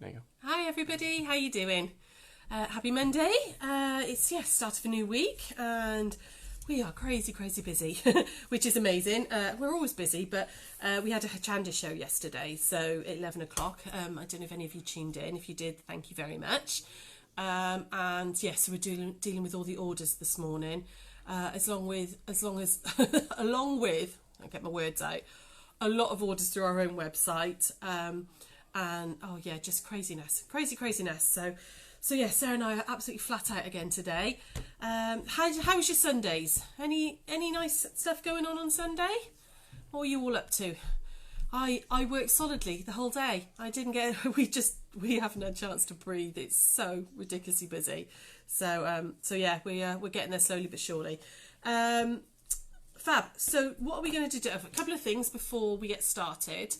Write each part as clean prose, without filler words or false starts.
There you go. Hi everybody, how you doing? Happy Monday. It's start of a new week and we are crazy busy, which is amazing. We're always busy, but we had a Chanda show yesterday, so at 11 o'clock. I don't know if any of you tuned in. If you did, thank you very much. And yes, so we're dealing with all the orders this morning, along with I'll get my words out, a lot of orders through our own website. And oh yeah, just craziness. So yeah, Sarah and I are absolutely flat out again today. How was your Sundays? Any nice stuff going on Sunday? What were you all up to? I worked solidly the whole day. I didn't get. We haven't had a chance to breathe. It's so ridiculously busy. So yeah, we're getting there slowly but surely. Fab. So what are we going to do? A couple of things before we get started.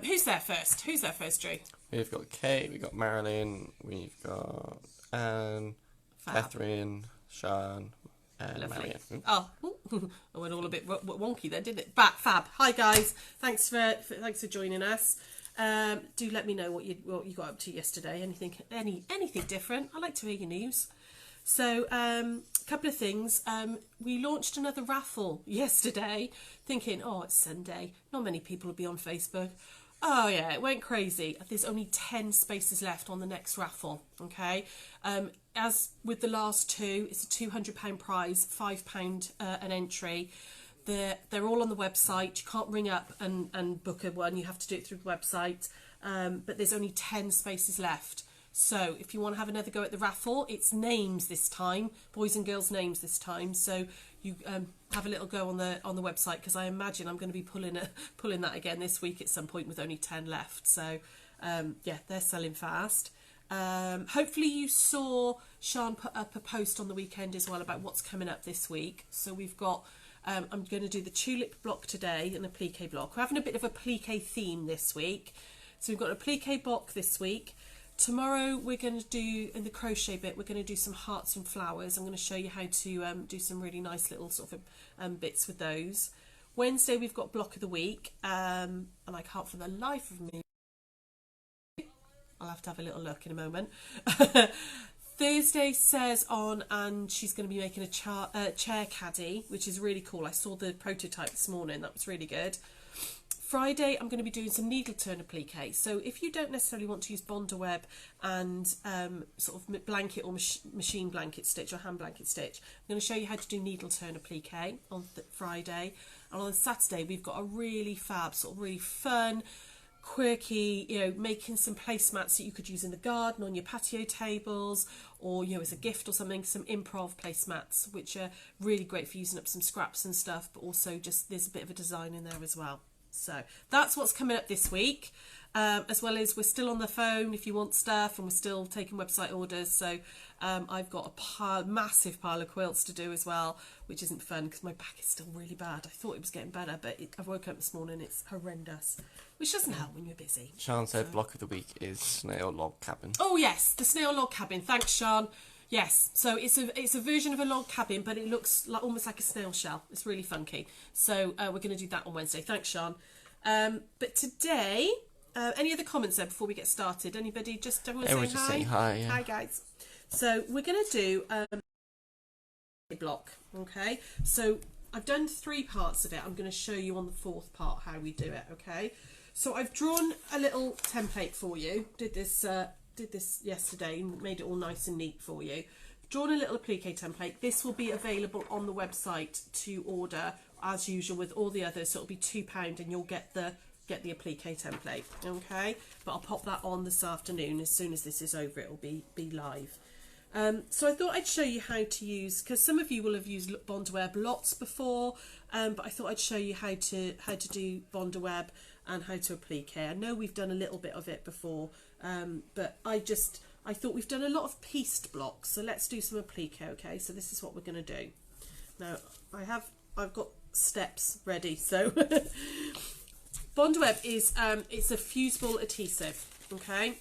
Who's there first, Drew? We've got Kate, we've got Marilyn, we've got Anne, Fab. Catherine, Sean, and Lovely. Marion. Oh, I went all a bit wonky then, didn't it? Fab. Hi guys, thanks for joining us. Do let me know what you got up to yesterday. Anything different? I like to hear your news. So, a couple of things. We launched another raffle yesterday, thinking, oh, it's Sunday. Not many people will be on Facebook. Oh, yeah, it went crazy. There's only 10 spaces left on the next raffle, okay? As with the last two, it's a £200 prize, £5 an entry. They're all on the website. You can't ring up and book a one. You have to do it through the website. But there's only 10 spaces left. So if you want to have another go at the raffle, it's names this time, boys and girls names this time. So you have a little go on the website, because I imagine I'm going to be pulling that again this week at some point with only 10 left. So yeah, they're selling fast. Hopefully you saw Sean put up a post on the weekend as well about what's coming up this week. So we've got I'm going to do the tulip block today and a applique block. We're having a bit of a applique theme this week. So we've got an applique block this week. Tomorrow we're going to do, in the crochet bit, we're going to do some hearts and flowers. I'm going to show you how to do some really nice little sort of bits with those. Wednesday we've got block of the week, and I can't for the life of me, I'll have to have a little look in a moment. Thursday Sarah's on, and she's going to be making a chair caddy, which is really cool. I saw the prototype this morning, that was really good. Friday, I'm going to be doing some needle turn applique. So if you don't necessarily want to use Bondaweb and sort of blanket or machine blanket stitch or hand blanket stitch, I'm going to show you how to do needle turn applique on Friday. And on Saturday, we've got a really fab, sort of really fun, quirky, making some placemats that you could use in the garden, on your patio tables, or as a gift or something, some improv placemats, which are really great for using up some scraps and stuff, but also just there's a bit of a design in there as well. So that's what's coming up this week, as well as we're still on the phone if you want stuff, and we're still taking website orders. So I've got a massive pile of quilts to do as well, which isn't fun because my back is still really bad. I thought it was getting better, but I woke up this morning, it's horrendous, which doesn't help when you're busy. Sean said block of the week is snail log cabin. Oh yes, the snail log cabin. Thanks, Sean. Yes, so it's a version of a log cabin, but it looks almost like a snail shell. It's really funky. So we're going to do that on Wednesday. Thanks, Sean. But today, any other comments there before we get started? Anybody? Just everyone say hi. Saying hi. Yeah. Hi, guys. So we're going to do a block. Okay. So I've done 3 parts of it. I'm going to show you on the 4th part how we do it. Okay. So I've drawn a little template for you. Did this yesterday and made it all nice and neat for you. Drawn a little applique template. This will be available on the website to order as usual with all the others, so it'll be £2 and you'll get the applique template. Okay, but I'll pop that on this afternoon. As soon as this is over, it'll be live. So I thought I'd show you how to use, because some of you will have used Bondaweb lots before, but I thought I'd show you how to do Bondaweb and how to applique. I know we've done a little bit of it before, but I thought we've done a lot of pieced blocks, so let's do some applique. Okay, so this is what we're going to do. Now I've got steps ready. So Bondaweb is it's a fusible adhesive. Okay,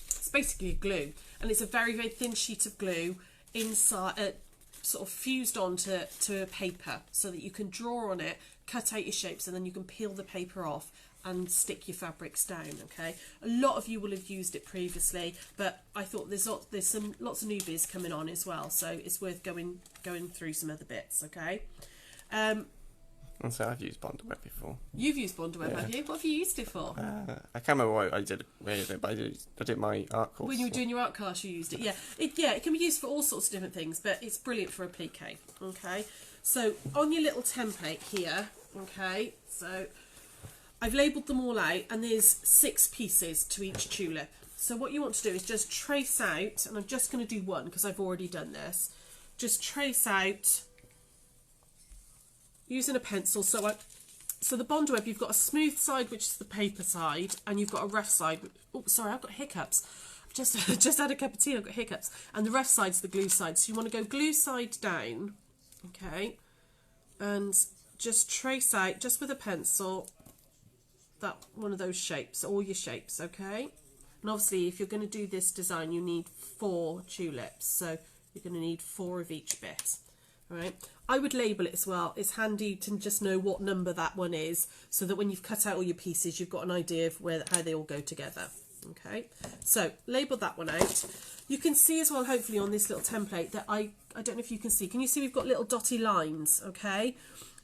it's basically a glue, and it's a very thin sheet of glue inside, sort of fused onto a paper, so that you can draw on it, cut out your shapes, and then you can peel the paper off and stick your fabrics down. Okay, a lot of you will have used it previously, but I thought there's lots of newbies coming on as well, so it's worth going through some other bits. Okay. And so I've used Bondweb before. You've used Bondweb, have you? What have you used it for? I can't remember what I did with it, but I did my art course. When you were doing your art class, you used it. Yeah, it can be used for all sorts of different things, but it's brilliant for applique. Okay, so on your little template here, okay, so I've labelled them all out, and there's 6 pieces to each tulip. So what you want to do is just trace out, and I'm just going to do one because I've already done this. Just trace out using a pencil. So the Bondweb, you've got a smooth side, which is the paper side, and you've got a rough side. Oh, sorry, I've got hiccups. I've just had a cup of tea, I've got hiccups. And the rough side's the glue side. So you want to go glue side down, okay, and just trace out, just with a pencil, that one of those shapes, all your shapes, okay? And obviously, if you're going to do this design, you need 4 tulips. So you're going to need 4 of each bit. Right. I would label it as well. It's handy to just know what number that one is, so that when you've cut out all your pieces, you've got an idea of how they all go together. Okay, so label that one out. You can see as well, hopefully, on this little template that I don't know if you can see. Can you see we've got little dotty lines? Okay,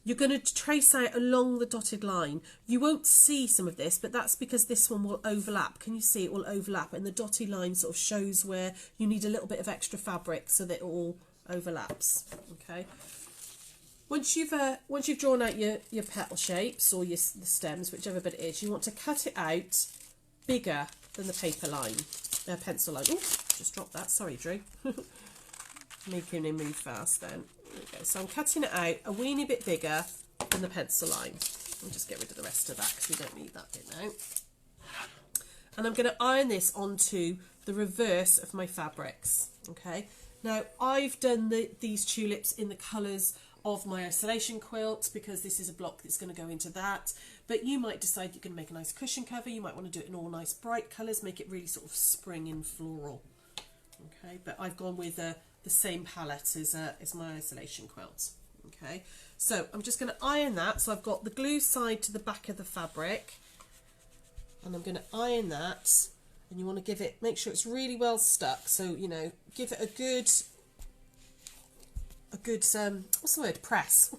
you're going to trace out along the dotted line. You won't see some of this, but that's because this one will overlap. Can you see it will overlap? And the dotty line sort of shows where you need a little bit of extra fabric so that it all overlaps. Okay, once you've drawn out your petal shapes or the stems, whichever bit it is, you want to cut it out bigger than the paper line, pencil line. Oh, just dropped that, sorry Drew. Making him move fast then. There we go. So I'm cutting it out a weeny bit bigger than the pencil line. I'll just get rid of the rest of that because we don't need that bit now. And I'm going to iron this onto the reverse of my fabrics. Okay, now I've done these tulips in the colours of my isolation quilt because this is a block that's going to go into that, but you might decide you're going to make a nice cushion cover. You might want to do it in all nice bright colours, make it really sort of spring and floral. Okay, but I've gone with the same palette as my isolation quilt. Okay, so I'm just going to iron that. So I've got the glue side to the back of the fabric, and I'm going to iron that. And you want to give it, make sure it's really well stuck. So, you know, give it a good what's the word? Press.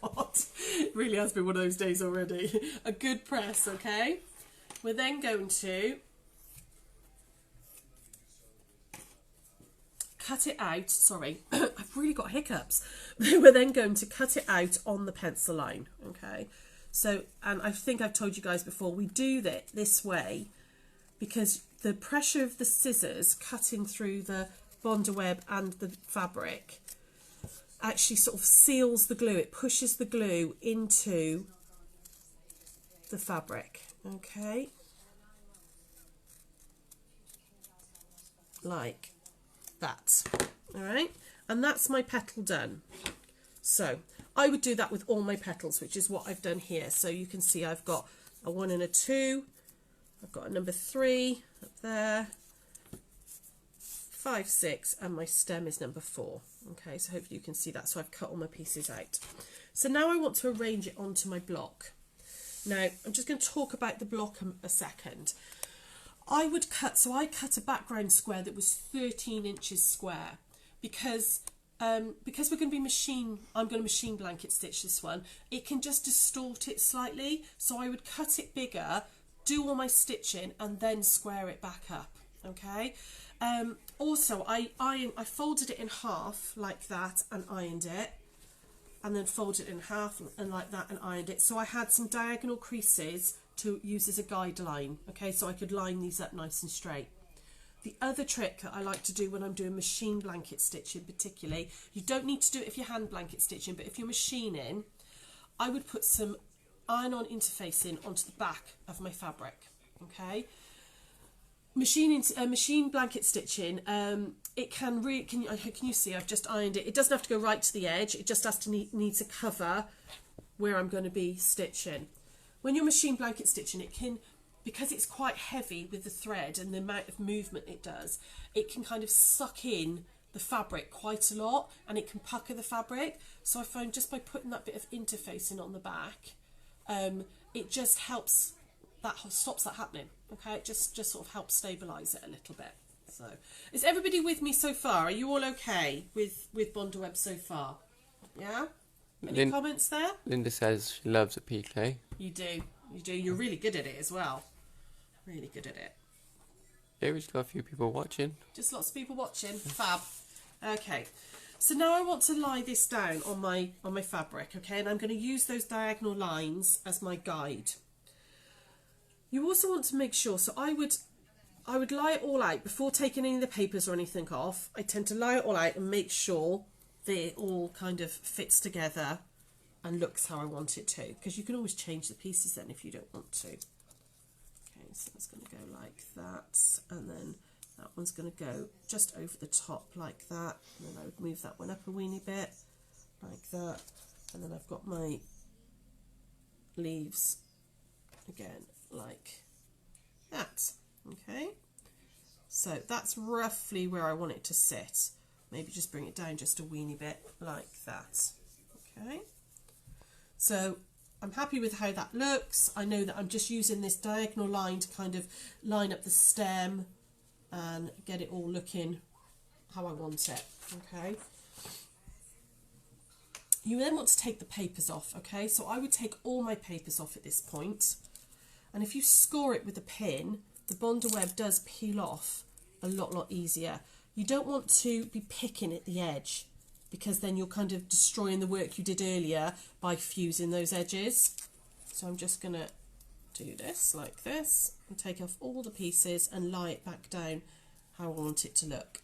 God, it really has been one of those days already. A good press, okay? We're then going to cut it out. Sorry, I've really got hiccups. We're then going to cut it out on the pencil line, okay? So, and I think I've told you guys before, we do that this way because the pressure of the scissors cutting through the Bondweb and the fabric actually sort of seals the glue. It pushes the glue into the fabric, okay? Like that, all right? And that's my petal done. So I would do that with all my petals, which is what I've done here. So you can see I've got a 1 and a 2. I've got a number 3 up there, 5, 6, and my stem is number 4. Okay, so hopefully you can see that. So I've cut all my pieces out. So now I want to arrange it onto my block. Now I'm just going to talk about the block a second. I would cut, so I cut a background square that was 13 inches square because we're going to be I'm going to machine blanket stitch this one. It can just distort it slightly, so I would cut it bigger, do all my stitching, and then square it back up. Okay. Also, I folded it in half like that and ironed it, and then folded it in half and like that and ironed it. So I had some diagonal creases to use as a guideline. Okay, so I could line these up nice and straight. The other trick that I like to do when I'm doing machine blanket stitching particularly, you don't need to do it if you're hand blanket stitching, but if you're machining, I would put some iron-on interfacing onto the back of my fabric. Okay, machine blanket stitching, it can you see I've just ironed it. It doesn't have to go right to the edge, it just has to need to cover where I'm going to be stitching. When you're machine blanket stitching, it can, because it's quite heavy with the thread and the amount of movement it does, it can kind of suck in the fabric quite a lot, and it can pucker the fabric. So I found just by putting that bit of interfacing on the back, it just helps that stops that happening. Okay, it just sort of helps stabilise it a little bit. So, is everybody with me so far? Are you all okay with Bondaweb so far? Yeah? Any comments there? Linda says she loves applique. You do. You do. You're really good at it as well. Really good at it. Yeah, we've got a few people watching. Just lots of people watching. Fab. Okay. So now I want to lie this down on my fabric, okay? And I'm going to use those diagonal lines as my guide. You also want to make sure, so I would lie it all out before taking any of the papers or anything off. I tend to lie it all out and make sure that it all kind of fits together and looks how I want it to, because you can always change the pieces then if you don't want to. Okay, so it's going to go like that, and then that one's going to go just over the top like that, and then I would move that one up a weeny bit like that, and then I've got my leaves again like that. Okay, so that's roughly where I want it to sit. Maybe just bring it down just a weeny bit like that. Okay, so I'm happy with how that looks. I know that I'm just using this diagonal line to kind of line up the stem and get it all looking how I want it. Okay, you then want to take the papers off. Okay, so I would take all my papers off at this point, and if you score it with a pin, the Bondaweb does peel off a lot easier. You don't want to be picking at the edge, because then you're kind of destroying the work you did earlier by fusing those edges. So I'm just going to do this like this and take off all the pieces and lie it back down how I want it to look.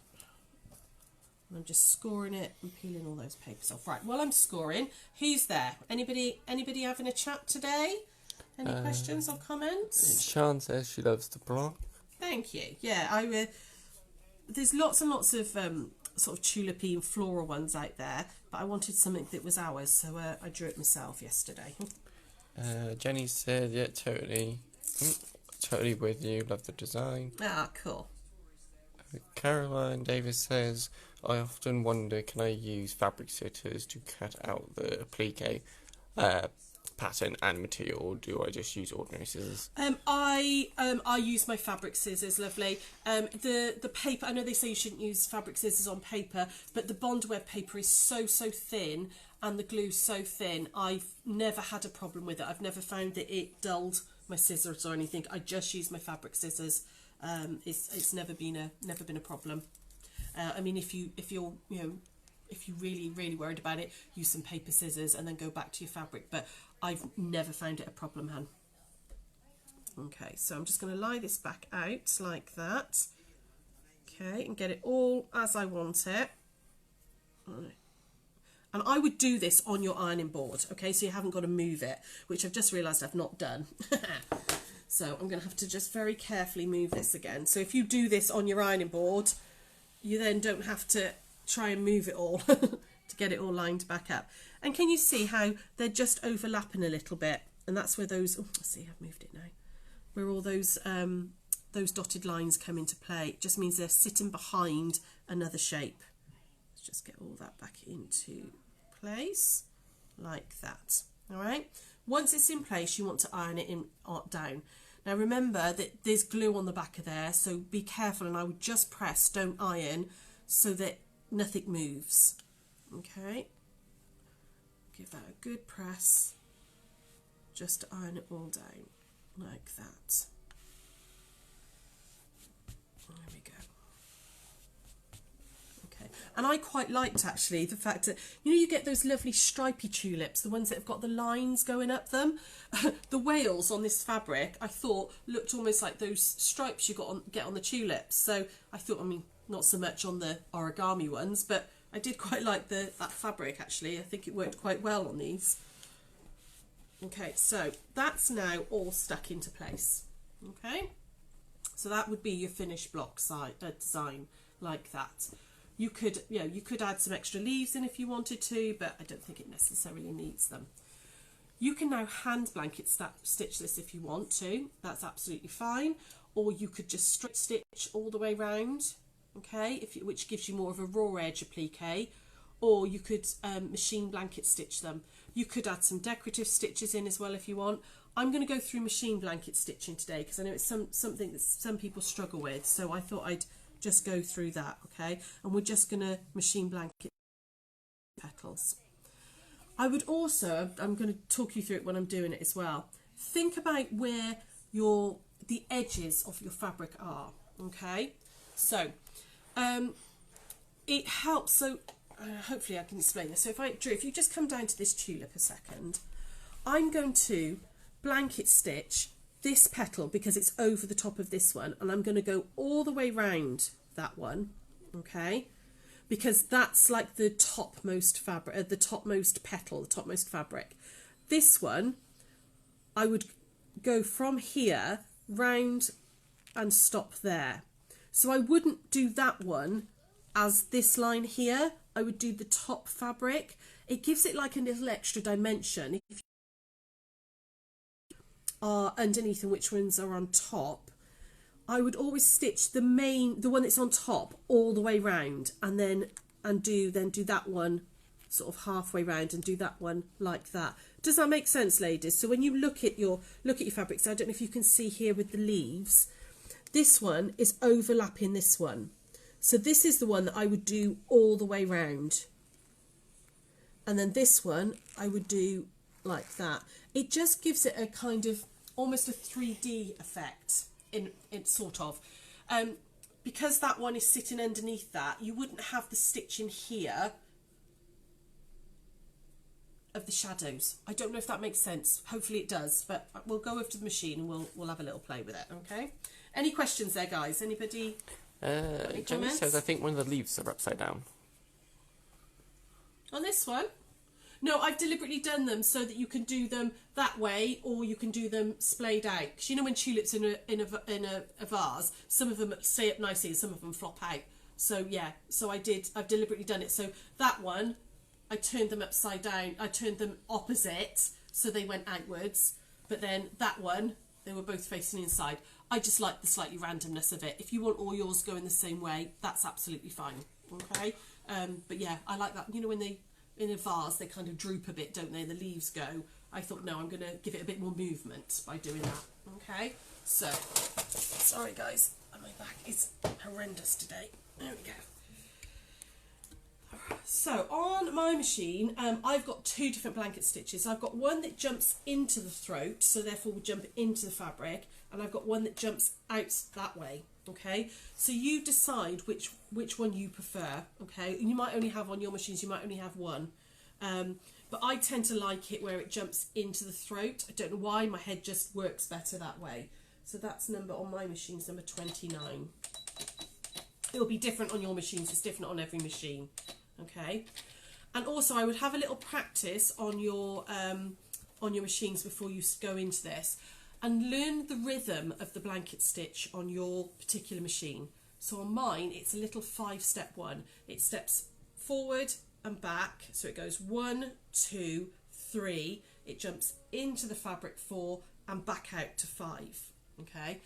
And I'm just scoring it and peeling all those papers off. Right, while I'm scoring, who's there? Anybody having a chat today? Any questions or comments? Sian says she loves the block. Thank you. Yeah, there's lots and lots of sort of tulipy and floral ones out there, but I wanted something that was ours, so I drew it myself yesterday. Jenny said, yeah, totally with you, love the design. Ah, cool. Caroline Davis says, I often wonder, can I use fabric scissors to cut out the applique pattern and material, or do I just use ordinary scissors? I use my fabric scissors, lovely. The paper, I know they say you shouldn't use fabric scissors on paper, but the Bondaweb paper is so thin and the glue's so thin, I've never had a problem with it. I've never found that it dulled my scissors or anything. I just use my fabric scissors. It's never been a problem. I mean, if you're really worried about it, use some paper scissors and then go back to your fabric, but I've never found it a problem, hun. Okay, so I'm just going to lie this back out like that. Okay, and get it all as I want it. And I would do this on your ironing board, okay, so you haven't got to move it, which I've just realised I've not done. So I'm going to have to just very carefully move this again. So if you do this on your ironing board, you then don't have to try and move it all to get it all lined back up. And can you see how they're just overlapping a little bit? And that's where those, oh, I see, I've moved it now. Where all those dotted lines come into play. It just means they're sitting behind another shape. Let's just get all that back into place like that. All right. Once it's in place, you want to iron it down. Now remember that there's glue on the back of there, so be careful, and I would just press, don't iron, so that nothing moves. Okay. Give that a good press, just to iron it all down like that. There we go. Okay, and I quite liked actually the fact that, you know, you get those lovely stripy tulips, the ones that have got the lines going up them. The wales on this fabric, I thought, looked almost like those stripes you get on the tulips. So I thought, I mean, not so much on the origami ones, but I did quite like that fabric actually. I think it worked quite well on these. Okay, so that's now all stuck into place. Okay, so that would be your finished block design like that. You could add some extra leaves in if you wanted to, but I don't think it necessarily needs them. You can now hand blanket stitch this if you want to. That's absolutely fine. Or you could just straight stitch all the way round, okay, which gives you more of a raw edge applique. Or you could machine blanket stitch them. You could add some decorative stitches in as well if you want. I'm going to go through machine blanket stitching today because I know it's something that some people struggle with, so I thought I'd just go through that, okay? And we're just going to machine blanket petals. I would also, I'm going to talk you through it when I'm doing it as well. Think about where the edges of your fabric are, okay? So it helps, so hopefully I can explain this. So if you just come down to this tulip a second, I'm going to blanket stitch this petal because it's over the top of this one, and I'm going to go all the way round that one, okay? Because that's like the topmost fabric, the topmost petal, the topmost fabric. This one, I would go from here round and stop there. So I wouldn't do that one as this line here. I would do the top fabric. It gives it like a little extra dimension. If you are underneath and which ones are on top, I would always stitch the one that's on top all the way round, and then do that one sort of halfway round and do that one like that. Does that make sense, ladies? So when you look at your fabrics, I don't know if you can see here with the leaves, this one is overlapping this one. So this is the one that I would do all the way round. And then this one I would do like that. It just gives it a kind of almost a 3D effect in sort of. Because that one is sitting underneath that, you wouldn't have the stitching here of the shadows. I don't know if that makes sense. Hopefully it does, but we'll go over to the machine and we'll have a little play with it, okay? Any questions there, guys? Anybody? Jenny says, I think one of the leaves are upside down. On this one? No, I've deliberately done them so that you can do them that way, or you can do them splayed out. Because you know when tulips in a vase, some of them stay up nicely and some of them flop out. So yeah, so I've deliberately done it. So that one, I turned them upside down. I turned them opposite, so they went outwards. But then that one, they were both facing inside. I just like the slightly randomness of it. If you want all yours going the same way, that's absolutely fine. Okay. But yeah, I like that. You know when in a vase they kind of droop a bit, don't they? The leaves go. I thought, no, I'm going to give it a bit more movement by doing that. Okay. So, sorry guys, my back is horrendous today. There we go. So on my machine, I've got two different blanket stitches. I've got one that jumps into the throat, so therefore will jump into the fabric, and I've got one that jumps out that way. Okay, so you decide which one you prefer. Okay, and you might only have on your machines, you might only have one, but I tend to like it where it jumps into the throat. I don't know why, my head just works better that way. So that's number on my machines, number 29. It'll be different on your machines. It's different on every machine. Okay, and also I would have a little practice on your machines before you go into this, and learn the rhythm of the blanket stitch on your particular machine. So on mine, it's a little 5-step one. It steps forward and back, so it goes 1, 2, 3. It jumps into the fabric 4 and back out to 5. Okay,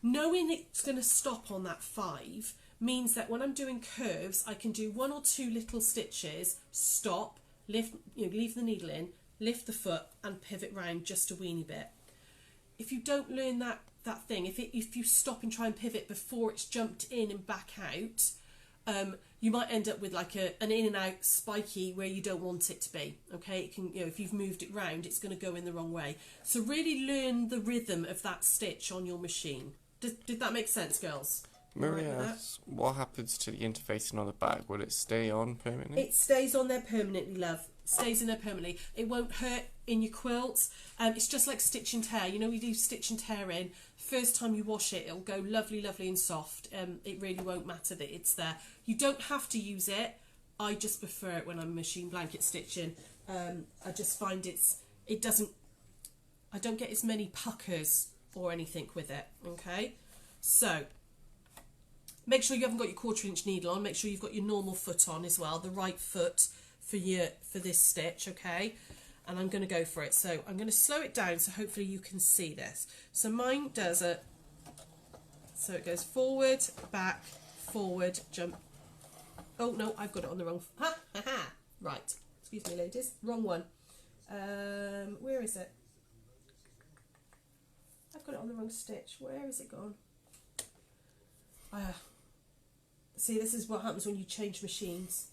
knowing it's going to stop on that 5 means that when I'm doing curves, I can do 1 or 2 little stitches, stop, lift, leave the needle in, lift the foot, and pivot round just a weeny bit. If you don't learn that thing, if you stop and try and pivot before it's jumped in and back out, you might end up with like an in and out spiky where you don't want it to be. Okay, it can, if you've moved it round, it's going to go in the wrong way. So really learn the rhythm of that stitch on your machine. Did that make sense, girls? Maria asks, what happens to the interfacing on the back? Will it stay on permanently? It stays on there permanently, love. Stays in there permanently. It won't hurt in your quilts. It's just like stitch and tear. You know, we do stitch and tear in. First time you wash it, it'll go lovely, lovely and soft. It really won't matter that it's there. You don't have to use it. I just prefer it when I'm machine blanket stitching. I just find I don't get as many puckers or anything with it. Okay, so make sure you haven't got your 1/4 inch needle on. Make sure you've got your normal foot on as well, the right foot for this stitch. Okay, and I'm going to go for it. So I'm going to slow it down so hopefully you can see this. So mine does so it goes forward, back, forward, jump. Oh no, I've got it on the wrong. Right, excuse me, ladies, wrong one. Where is it? I've got it on the wrong stitch. Where is it gone? See, this is what happens when you change machines.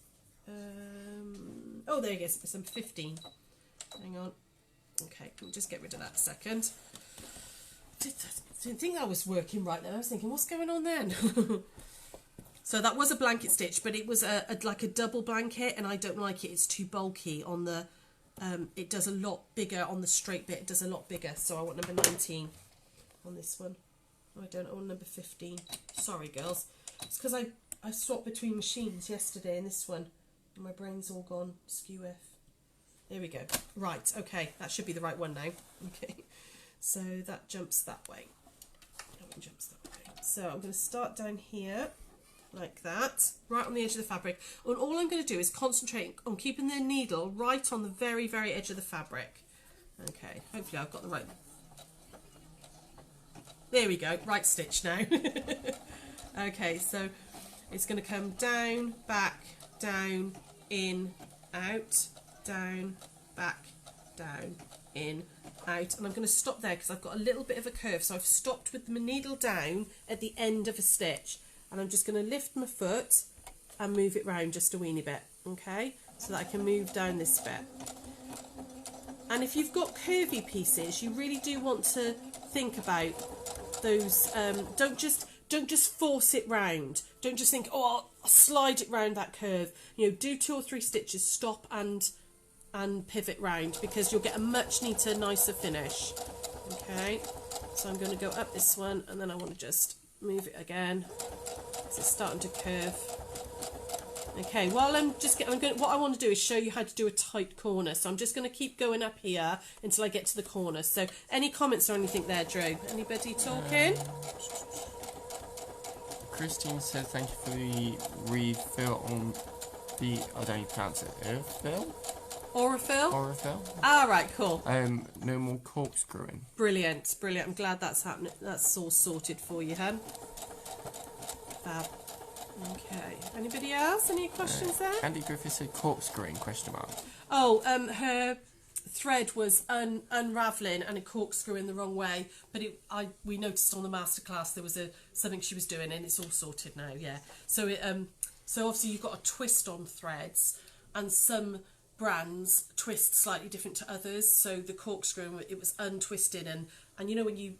Oh, there it is. It's 15. Hang on. Okay, we'll just get rid of that a second. Didn't think that was working right then. I was thinking, what's going on then? So that was a blanket stitch, but it was like a double blanket, and I don't like it. It's too bulky on the. It does a lot bigger on the straight bit. It does a lot bigger. So I want number 19 on this one. Oh, I don't. I want number 15. Sorry, girls. It's because I swapped between machines yesterday and this one, and my brain's all gone skew-f. There we go. Right, okay, that should be the right one now. Okay, so that jumps that way. That one jumps that way. So I'm going to start down here, like that, right on the edge of the fabric. And all I'm going to do is concentrate on keeping the needle right on the very, very edge of the fabric. Okay, hopefully I've got the right... There we go, right stitch now. Okay, so it's going to come down, back, down, in, out, down, back, down, in, out, and I'm going to stop there because I've got a little bit of a curve, so I've stopped with my needle down at the end of a stitch, and I'm just going to lift my foot and move it round just a weeny bit, okay, so that I can move down this bit. And if you've got curvy pieces, you really do want to think about those. Don't just force it round. Don't just think, oh, I'll slide it round that curve. You know, do 2 or 3 stitches, stop and pivot round, because you'll get a much neater, nicer finish. Okay, so I'm going to go up this one, and then I want to just move it again. So it's starting to curve. Okay, while what I want to do is show you how to do a tight corner. So I'm just going to keep going up here until I get to the corner. So any comments or anything there, Drew? Anybody talking? Christine said thank you for the refill on the, I don't even pronounce it, Aurifil? Aurifil. Ah, right, cool. No more corkscrewing. Brilliant, brilliant. I'm glad that's happening. That's all sorted for you, hun. Fab. Okay. Anybody else? Any questions there? Andy Griffith said corkscrewing, question mark. Oh, her thread was unravelling and a corkscrew in the wrong way, but we noticed on the masterclass there was something she was doing, and it's all sorted now. Yeah. So so obviously you've got a twist on threads, and some brands twist slightly different to others. So the corkscrew, it was untwisted, and you know when you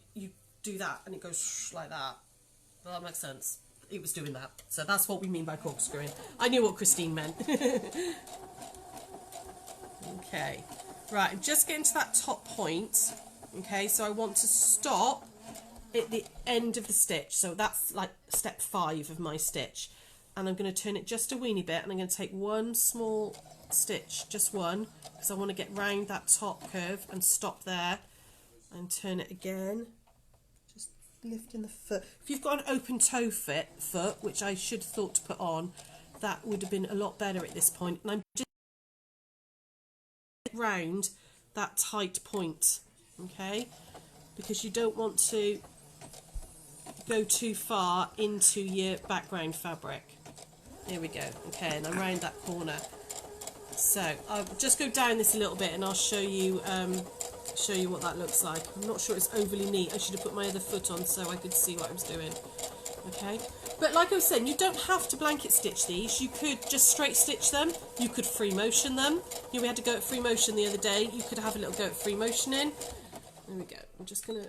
do that and it goes like that. Well, that makes sense. It was doing that. So that's what we mean by corkscrewing. I knew what Christine meant. Okay. Right, I'm just getting to that top point. Okay, so I want to stop at the end of the stitch. So that's like step 5 of my stitch. And I'm going to turn it just a weeny bit, and I'm going to take one small stitch, just one, because I want to get round that top curve and stop there and turn it again. Just lifting the foot. If you've got an open toe foot, which I should have thought to put on, that would have been a lot better at this point. And I'm just round that tight point, okay, because you don't want to go too far into your background fabric. There we go. Okay, and I'm round that corner. So I'll just go down this a little bit, and I'll show you what that looks like. I'm not sure it's overly neat. I should have put my other foot on so I could see what I was doing. Okay, but like I was saying, you don't have to blanket stitch these. You could just straight stitch them. You could free motion them. You know, we had to go at free motion the other day. You could have a little go at free motioning. There we go. I'm just gonna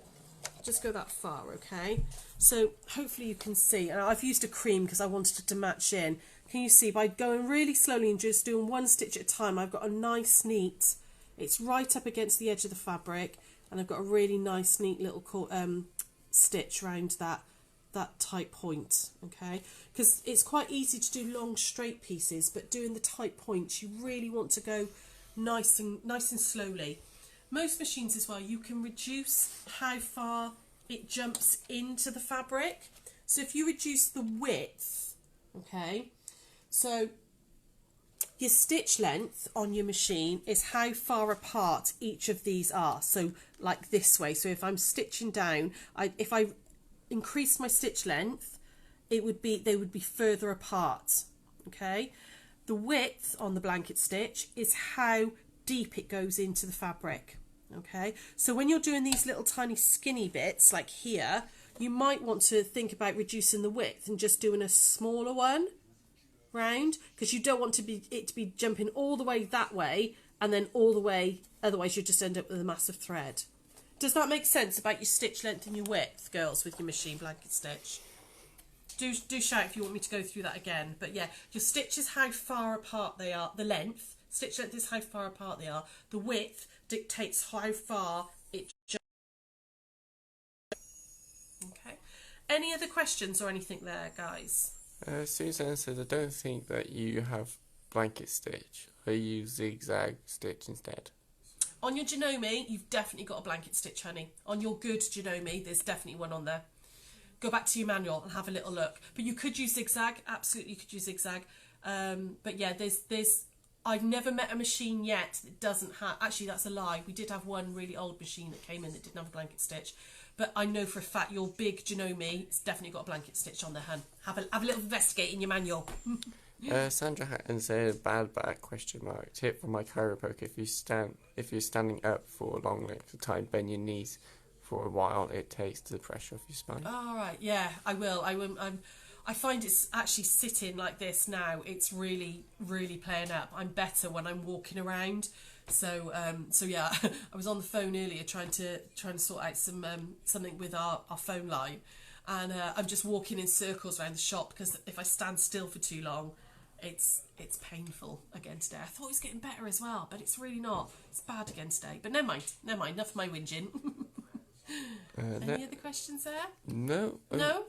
just go that far, okay? So hopefully you can see. And I've used a cream because I wanted it to match in. Can you see, by going really slowly and just doing one stitch at a time, I've got a nice neat, it's right up against the edge of the fabric, and I've got a really nice neat little stitch around that tight point, okay? Because it's quite easy to do long straight pieces, but doing the tight points, you really want to go nice and slowly. Most machines as well, you can reduce how far it jumps into the fabric. So if you reduce the width, okay, so your stitch length on your machine is how far apart each of these are. So like this way. So if I'm stitching down, if I increase my stitch length, they would be further apart. Okay. The width on the blanket stitch is how deep it goes into the fabric. Okay, so when you're doing these little tiny skinny bits like here, you might want to think about reducing the width and just doing a smaller one round, because you don't want it to be jumping all the way that way and then all the way, otherwise you just end up with a massive thread. Does that make sense about your stitch length and your width, girls, with your machine blanket stitch? Do shout if you want me to go through that again. But yeah, your stitch is how far apart they are. The length, stitch length is how far apart they are. The width dictates how far it jumps. Okay. Any other questions or anything there, guys? Suzanne says, I don't think that you have blanket stitch. I use zigzag stitch instead. On your Janome, you've definitely got a blanket stitch, honey. On your good Janome, there's definitely one on there. Go back to your manual and have a little look. But you could use zigzag. Absolutely, you could use zigzag. But yeah, I've never met a machine yet that doesn't have... Actually, that's a lie. We did have one really old machine that came in that didn't have a blanket stitch. But I know for a fact your big Janome, it's definitely got a blanket stitch on there, hun. Have a little investigate in your manual. Sandra Hatton said, bad back, question mark. Tip from my chiropractor, if you're standing up for a long length of time, bend your knees for a while. It takes the pressure off your spine. All right, yeah, I will. I find it's actually sitting like this now. It's really, really playing up. I'm better when I'm walking around. So yeah, I was on the phone earlier trying to sort out something with our phone line, and I'm just walking in circles around the shop because if I stand still for too long, it's painful again today. I thought it was getting better as well, but it's really not. It's bad again today. But never mind. Enough of my whinging. Any other questions there? No. No?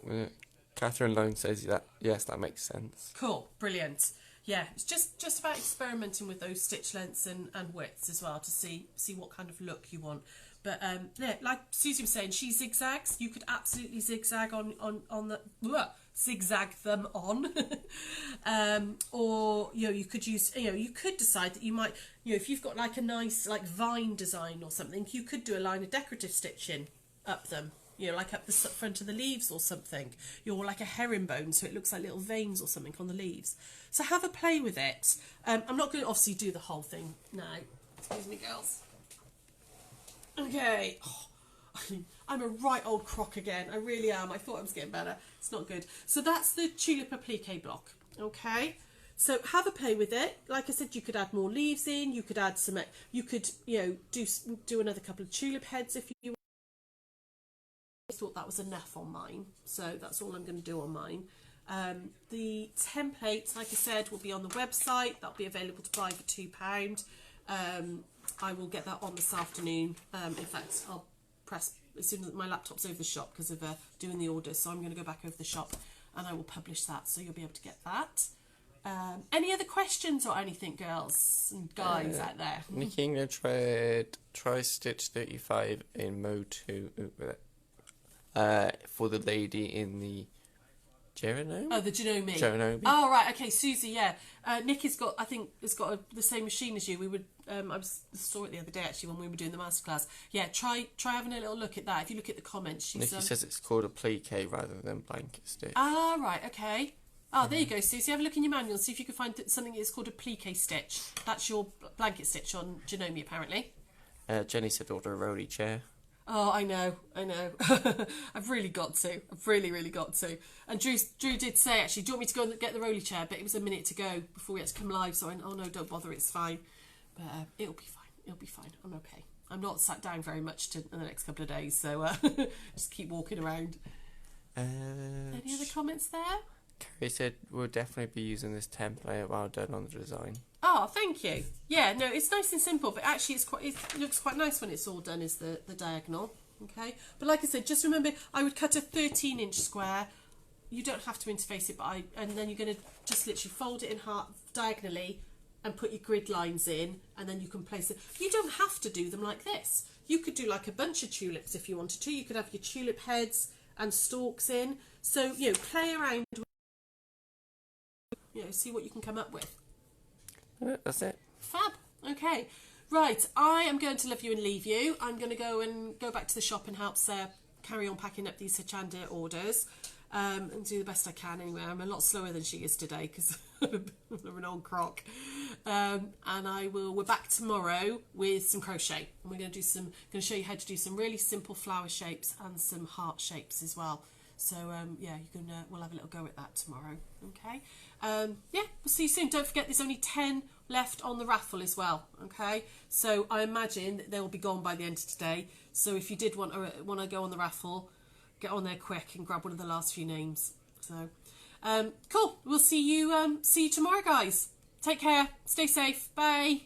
Catherine Lone says that yes, that makes sense. Cool, brilliant. Yeah, it's just about experimenting with those stitch lengths and widths as well to see what kind of look you want. But yeah, like Susie was saying, she zigzags. You could absolutely zigzag on the zigzag them on, or you could use you could decide that you might if you've got like a nice like vine design or something, you could do a line of decorative stitching up them. Like up the front of the leaves or something. You're like a herringbone, so it looks like little veins or something on the leaves. So have a play with it. I'm not going to obviously do the whole thing now. Excuse me, girls. Okay. Oh, I'm a right old crock again. I really am. I thought I was getting better. It's not good. So that's the Tulip Applique block. Okay. So have a play with it. Like I said, you could add more leaves in. You could add some. You could do another couple of tulip heads if you. I thought that was enough on mine, so that's all I'm going to do on mine. The template, like I said, will be on the website. That'll be available to buy for £2. I will get that on this afternoon. In fact, I'll press as soon as my laptop's over the shop because of doing the orders, so I'm going to go back over the shop and I will publish that, so you'll be able to get that. Any other questions or anything, girls and guys out there? Nikki England try stitch 35 in mode 2 for the lady in the Janome? Oh, the Janome. Janome. Oh, right. Okay, Susie. Yeah, Nikki's got. I think has got the same machine as you. We would. I saw it the other day actually when we were doing the masterclass. Yeah, try having a little look at that. If you look at the comments, she's. Nikki says it's called applique rather than blanket stitch. Ah, right. Okay. Oh, there you go, Susie. Have a look in your manual. See if you can find something that's called a applique stitch. That's your blanket stitch on Janome, apparently. Jenny said order a rolly chair. Oh, I know. I've really got to. I've really got to. And Drew did say, actually, do you want me to go and get the rolly chair? But it was a minute to go before we had to come live, so I went, oh no, don't bother, it's fine. But it'll be fine. It'll be fine. I'm okay. I'm not sat down very much in the next couple of days, so just keep walking around. Any other comments there? Carrie said we'll definitely be using this template. Well done on the design. Oh, thank you. Yeah, no, it's nice and simple, but actually it looks quite nice when it's all done, is the diagonal. Okay, but like I said, just remember I would cut a 13-inch square. You don't have to interface it, and then you're going to just literally fold it in half diagonally and put your grid lines in, and then you can place it. You don't have to do them like this. You could do like a bunch of tulips if you wanted to. You could have your tulip heads and stalks in. So, play around with, see what you can come up with. That's it. Fab. Okay. Right. I am going to love you and leave you. I'm going to go back to the shop and help Sarah carry on packing up these Hachanda orders. and do the best I can anyway. I'm a lot slower than she is today because I'm an old crock. And we're back tomorrow with some crochet. And we're going to show you how to do some really simple flower shapes and some heart shapes as well. So yeah, we'll have a little go at that tomorrow. Okay. Yeah, we'll see you soon. Don't forget, there's only 10 left on the raffle as well. Okay. So I imagine that they'll be gone by the end of today. So if you did want to go on the raffle, get on there quick and grab one of the last few names. So cool. We'll see you tomorrow, guys. Take care. Stay safe. Bye.